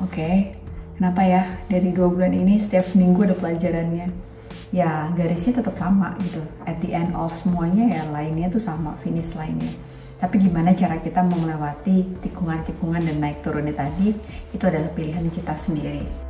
Oke. Kenapa ya? Dari 2 bulan ini setiap seminggu ada pelajarannya. Ya garisnya tetap sama gitu. At the end of semuanya ya lainnya tuh sama, finish lainnya. Tapi gimana cara kita mau melewati tikungan-tikungan dan naik turunnya tadi, itu adalah pilihan kita sendiri.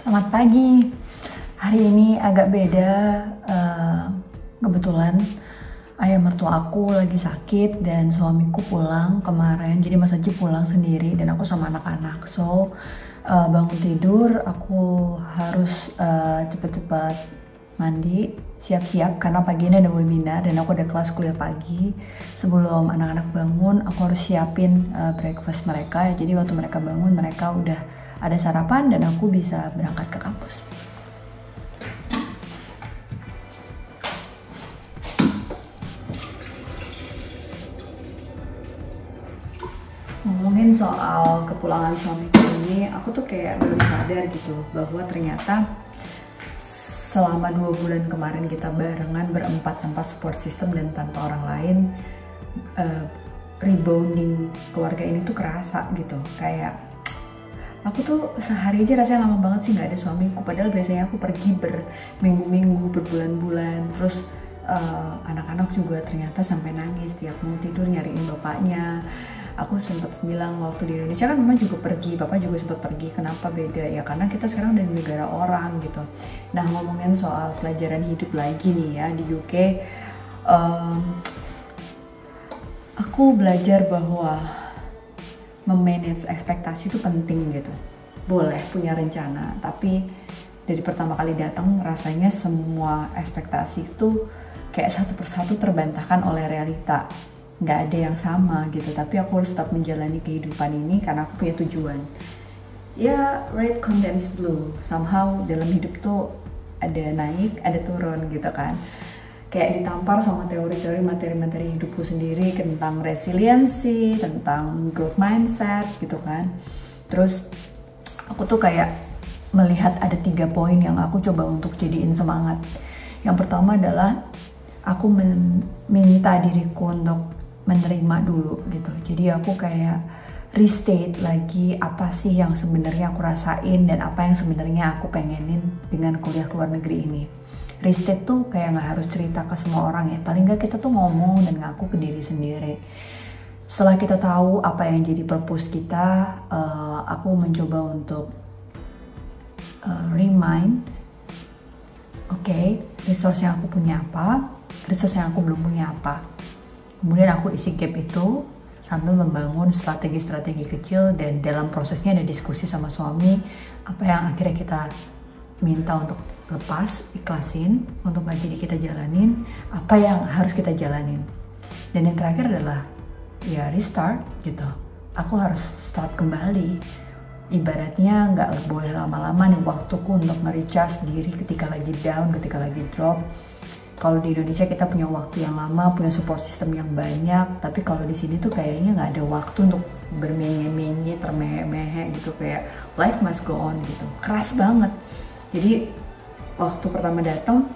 Selamat pagi. Hari ini agak beda. Kebetulan ayah mertua aku lagi sakit dan suamiku pulang kemarin. Jadi Mas Aji pulang sendiri dan aku sama anak-anak. So bangun tidur aku harus cepet-cepet mandi, siap-siap karena pagi ini ada webinar dan aku ada kelas kuliah pagi. Sebelum anak-anak bangun, aku harus siapin breakfast mereka. Jadi waktu mereka bangun, mereka udah ada sarapan dan aku bisa berangkat ke kampus. Ngomongin soal kepulangan suamiku ini, aku tuh kayak baru sadar gitu bahwa ternyata selama 2 bulan kemarin kita barengan berempat tanpa support system dan tanpa orang lain, rebounding keluarga ini tuh kerasa gitu. Kayak aku tuh sehari aja rasanya lama banget sih nggak ada suamiku, padahal biasanya aku pergi berminggu-minggu, berbulan-bulan. Terus anak-anak juga ternyata sampai nangis tiap mau tidur nyariin bapaknya. Aku sempat bilang waktu di Indonesia kan mama juga pergi, papa juga sempat pergi, kenapa beda? Ya karena kita sekarang udah di negara orang gitu. Nah ngomongin soal pelajaran hidup lagi nih ya di UK, aku belajar bahwa memanage ekspektasi itu penting gitu. Boleh punya rencana, tapi dari pertama kali datang rasanya semua ekspektasi itu kayak satu persatu terbantahkan oleh realita. Nggak ada yang sama gitu, tapi aku harus tetap menjalani kehidupan ini karena aku punya tujuan. Ya, red condense blue. Somehow dalam hidup tuh ada naik, ada turun gitu kan. Kayak ditampar sama teori-teori materi-materi hidupku sendiri tentang resiliensi, tentang growth mindset gitu kan. Terus aku tuh kayak melihat ada 3 poin yang aku coba untuk jadiin semangat. Yang pertama adalah aku meminta diriku untuk menerima dulu gitu. Jadi aku kayak restate lagi apa sih yang sebenarnya aku rasain dan apa yang sebenarnya aku pengenin dengan kuliah ke luar negeri ini. Restate tuh kayak nggak harus cerita ke semua orang ya, paling nggak kita tuh ngomong dan ngaku ke diri sendiri. Setelah kita tahu apa yang jadi purpose kita, aku mencoba untuk remind, resource yang aku punya apa, resource yang aku belum punya apa. Kemudian aku isi gap itu sambil membangun strategi-strategi kecil, dan dalam prosesnya ada diskusi sama suami apa yang akhirnya kita minta untuk lepas, ikhlasin, untuk gak jadi kita jalanin, apa yang harus kita jalanin. Dan yang terakhir adalah ya restart gitu. Aku harus start kembali. Ibaratnya nggak boleh lama-lama nih waktuku untuk nge-recharge diri ketika lagi down, ketika lagi drop. Kalau di Indonesia kita punya waktu yang lama, punya support system yang banyak, tapi kalau di sini tuh kayaknya nggak ada waktu untuk bermenye-menye, termehe-mehe gitu, kayak life must go on gitu. Keras banget. Jadi waktu pertama datang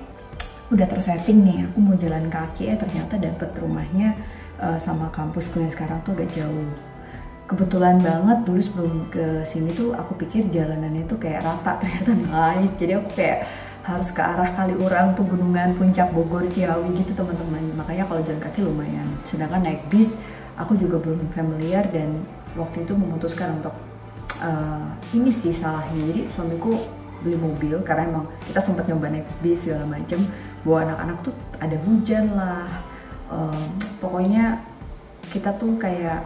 udah tersetting nih, aku mau jalan kaki, ternyata dapet rumahnya sama kampusku yang sekarang tuh agak jauh. Kebetulan banget dulu sebelum ke sini tuh aku pikir jalanannya tuh kayak rata, ternyata naik. Jadi aku kayak harus ke arah Kaliurang, Pegunungan, Puncak, Bogor, Ciawi gitu teman-teman. Makanya kalau jalan kaki lumayan. Sedangkan naik bis aku juga belum familiar, dan waktu itu memutuskan untuk ini sih salahnya. Jadi suamiku beli mobil karena emang kita sempat nyoba naik bis segala macem. Bawa anak-anak tuh ada hujan lah. Pokoknya kita tuh kayak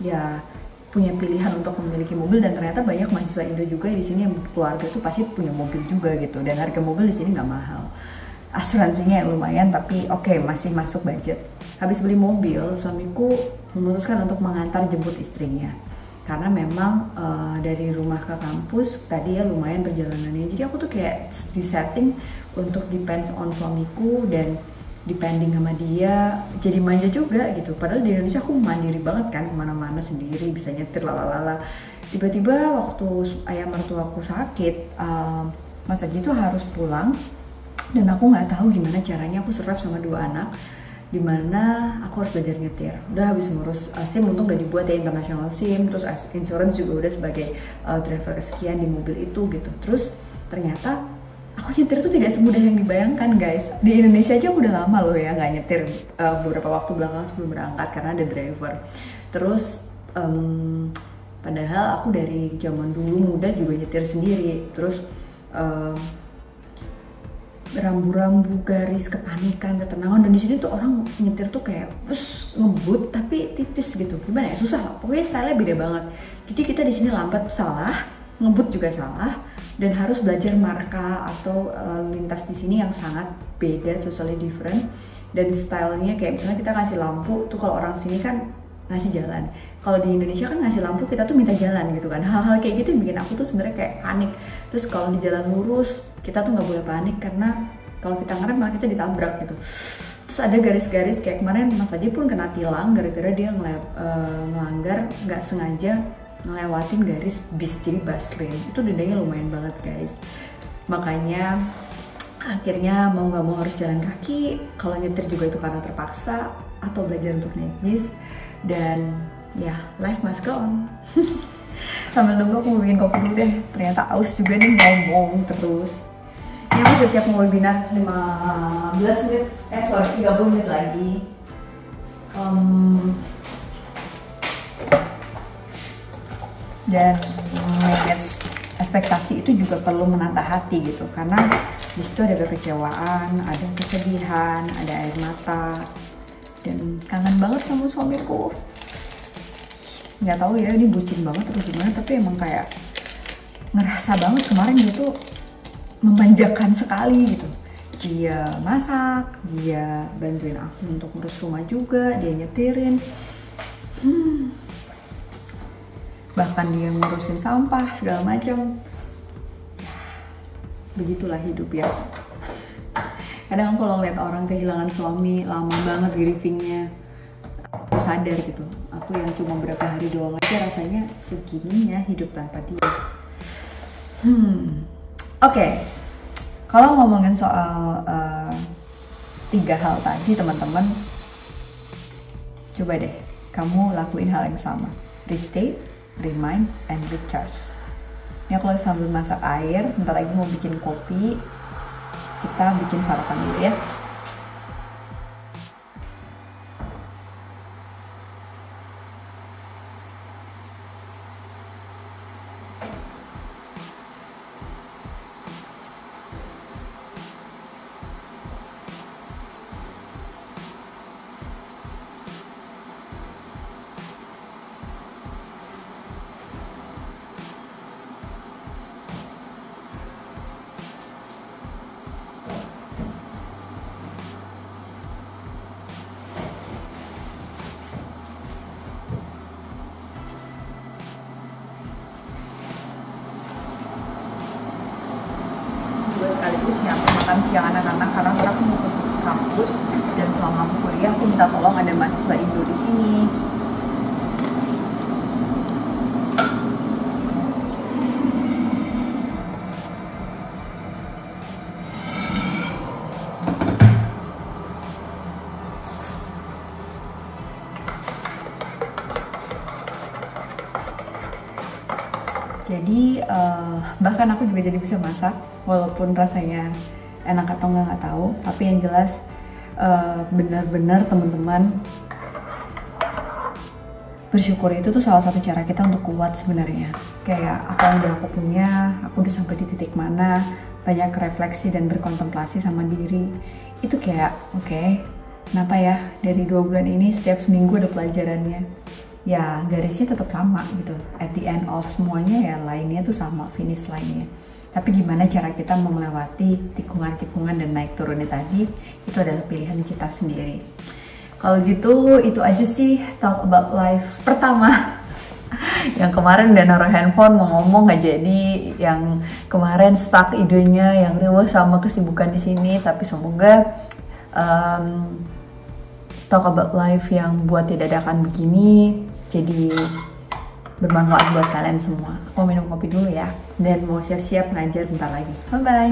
ya punya pilihan untuk memiliki mobil, dan ternyata banyak mahasiswa Indo juga di sini yang keluarga tuh pasti punya mobil juga gitu, dan harga mobil di sini nggak mahal, asuransinya lumayan, tapi oke, masih masuk budget. Habis beli mobil, suamiku memutuskan untuk mengantar jemput istrinya karena memang dari rumah ke kampus tadi ya lumayan perjalanannya, jadi aku tuh kayak disetting untuk depends on suamiku dan depending sama dia, jadi manja juga gitu. Padahal di Indonesia aku mandiri banget kan, kemana-mana sendiri, bisa nyetir lalala. Tiba-tiba waktu ayah mertua aku sakit, Mas Aji itu harus pulang dan aku nggak tahu gimana caranya aku survive sama 2 anak, dimana aku harus belajar nyetir. Udah habis ngurus SIM, untung udah dibuat ya international SIM, terus insurance juga udah sebagai driver kesekian di mobil itu gitu. Terus ternyata aku nyetir tuh tidak semudah yang dibayangkan guys. Di Indonesia aja aku udah lama loh ya nggak nyetir, beberapa waktu belakangan sebelum berangkat karena ada driver. Terus padahal aku dari zaman dulu muda juga nyetir sendiri. Terus rambu-rambu, garis, kepanikan, ketenangan, dan di sini tuh orang nyetir tuh kayak ngebut tapi titis gitu. Gimana ya, susah lah. Pokoknya style-nya beda banget. Jadi kita di sini lambat salah, ngebut juga salah, dan harus belajar marka atau lalu lintas di sini yang sangat beda, totally different. Dan stylenya kayak misalnya kita ngasih lampu tuh, kalau orang sini kan ngasih jalan. Kalau di Indonesia kan ngasih lampu kita tuh minta jalan gitu kan. Hal-hal kayak gitu yang bikin aku tuh sebenarnya kayak panik. Terus kalau di jalan lurus kita tuh nggak boleh panik karena kalau kita ngerem malah kita ditabrak gitu. Terus ada garis-garis kayak kemarin Mas Aji pun kena tilang gara-gara dia ngelanggar nggak sengaja ngelewatin garis bis, jadi bus lane. Itu dendanya lumayan banget guys. Makanya akhirnya mau nggak mau harus jalan kaki. Kalau nyetir juga itu karena terpaksa atau belajar untuk naik bis. Dan ya, life must go on. Sambil nunggu aku mau bikin kopi dulu deh. Ternyata aus juga nih, ngomong terus. Ini aku siap-siap mau webinar 15 menit, 30 menit lagi. Dan manage ekspektasi itu juga perlu menata hati gitu, karena di situ ada kekecewaan, ada kesedihan, ada air mata, dan kangen banget sama suamiku. Nggak tahu ya ini bucin banget atau gimana, tapi emang kayak ngerasa banget kemarin dia tuh memanjakan sekali gitu. Dia masak, dia bantuin aku untuk ngurus rumah juga, dia nyetirin, bahkan dia ngurusin sampah segala macam. Begitulah hidup ya. Kadang kalau ngeliat orang kehilangan suami lama banget grievingnya, aku sadar gitu, aku yang cuma berapa hari doang aja rasanya segininya hidup tanpa dia. Oke. Kalau ngomongin soal 3 hal tadi teman-teman, coba deh kamu lakuin hal yang sama. Restate, remind, and recharge. Ini aku lagi sambil masak air, bentar lagi mau bikin kopi. Kita bikin sarapan dulu ya. Sekaligus nyiapin makan siang anak-anak karena aku mau ke kampus, dan selama aku kuliah aku minta tolong ada mahasiswa Indo di sini. Jadi bahkan aku juga jadi bisa masak, walaupun rasanya enak atau nggak tahu. Tapi yang jelas benar-benar teman-teman, bersyukur itu tuh salah satu cara kita untuk kuat sebenarnya. Kayak apa yang udah aku punya, aku udah sampai di titik mana, banyak refleksi dan berkontemplasi sama diri. Itu kayak oke, kenapa ya dari 2 bulan ini setiap seminggu ada pelajarannya. Ya garisnya tetap sama gitu, at the end of semuanya ya lainnya tuh sama, finish line-nya. Tapi gimana cara kita melewati tikungan-tikungan dan naik turunnya tadi, itu adalah pilihan kita sendiri. Kalau gitu itu aja sih talk about life pertama Yang kemarin udah naruh handphone mau ngomong nggak jadi, yang kemarin stuck idenya, yang riweh sama kesibukan di sini. Tapi semoga talk about life yang buat tidak dadakan begini jadi bermanfaat buat kalian semua. Aku minum kopi dulu ya, dan mau siap-siap ngajar bentar lagi. Bye bye.